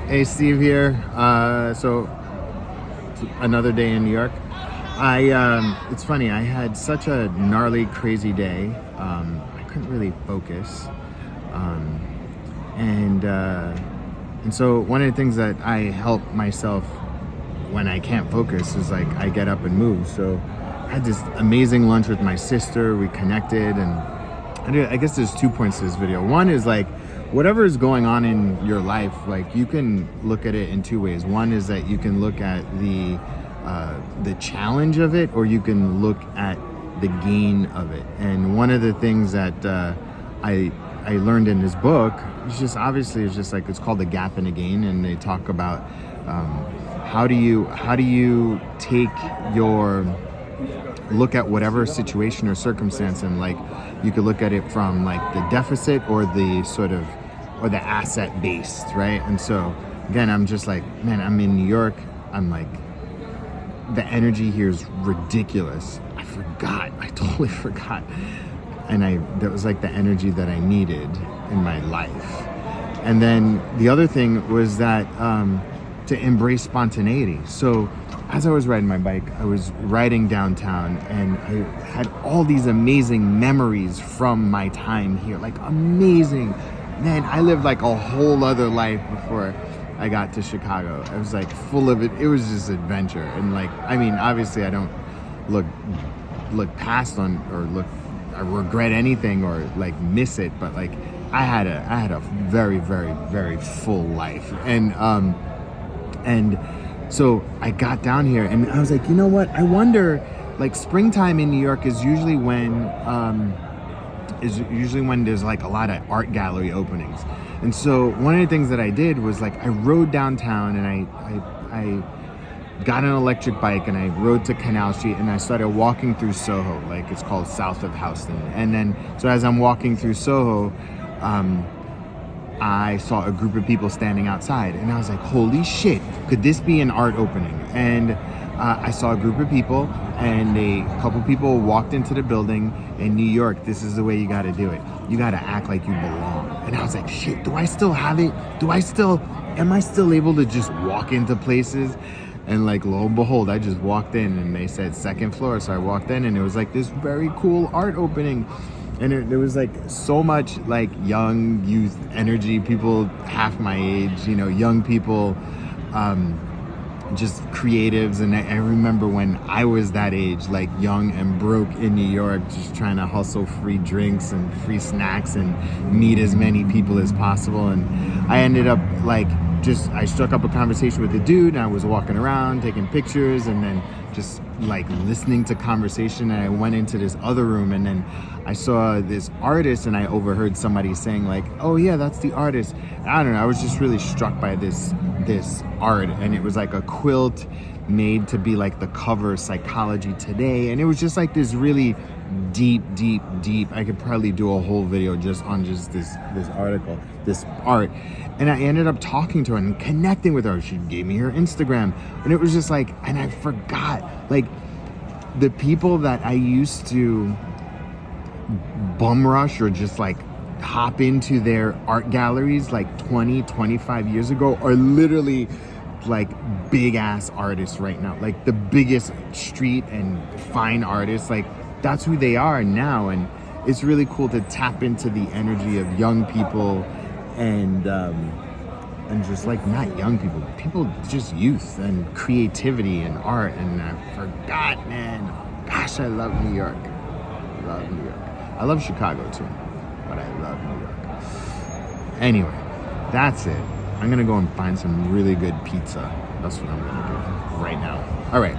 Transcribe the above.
Hey, Steve here. So it's another day in New York. It's funny. I had such a gnarly, crazy day. I couldn't really focus, um, and so one of the things that I help myself when I can't focus is like I get up and move. So I had this amazing lunch with my sister. We connected, and I guess there's 2 points to this video. One is like whatever is going on in your life, like you can look at it in two ways. One is that you can look at the challenge of it, or you can look at the gain of it. And one of the things that I learned in this book is just obviously it's just like it's called The Gap and the Gain, and they talk about how do you take your look at whatever situation or circumstance, and like you could look at it from like the deficit or the asset based, right? And so again, I'm just like, man, I'm in New York. I'm like, the energy here is ridiculous. I totally forgot. And that was like the energy that I needed in my life. And then the other thing was that to embrace spontaneity. So as I was riding my bike, I was riding downtown, and I had all these amazing memories from my time here. Like amazing. Man, I lived like a whole other life before I got to Chicago. I was like full of it. It was just adventure. And like, I mean, obviously I don't look past on or I regret anything or like miss it, but like I had a very, very, very full life. And so I got down here and I was like, you know what? I wonder, like springtime in New York is usually when there's like a lot of art gallery openings. And so one of the things that I did was like I rode downtown, and I got an electric bike and I rode to Canal Street, and I started walking through Soho, like it's called South of Houston. And then so as I'm walking through Soho, I saw a group of people standing outside, and I was like, holy shit, could this be an art opening? And I saw a group of people, and a couple people walked into the building. In New York, this is the way you got to do it. You got to act like you belong. And I was like, shit, do I still have it? Am I still able to just walk into places? And like, lo and behold, I just walked in, and they said second floor. So I walked in, and it was like this very cool art opening. And there was like so much like young youth energy, people half my age, young people, just creatives. And I remember when I was that age, like young and broke in New York, just trying to hustle free drinks and free snacks and meet as many people as possible. And I ended up like I struck up a conversation with the dude, and I was walking around taking pictures, and then just like listening to conversation. And I went into this other room, and then I saw this artist, and I overheard somebody saying like, oh yeah, that's the artist. And I don't know, I was just really struck by this art, and it was like a quilt made to be like the cover of Psychology Today, and it was just like this really deep. I could probably do a whole video just on just this article, this art. And I ended up talking to her and connecting with her. She gave me her Instagram, and it was just like, and I forgot like the people that I used to bum rush or just like hop into their art galleries like 25 years ago are literally like big ass artists right now, like the biggest street and fine artists. Like that's who they are now. And it's really cool to tap into the energy of young people, and just like not young people just youth and creativity and art. And I forgot, man, gosh, I love New York. I love Chicago too, but I love New York. Anyway, that's it. I'm gonna go and find some really good pizza. That's what I'm gonna do right now. All right.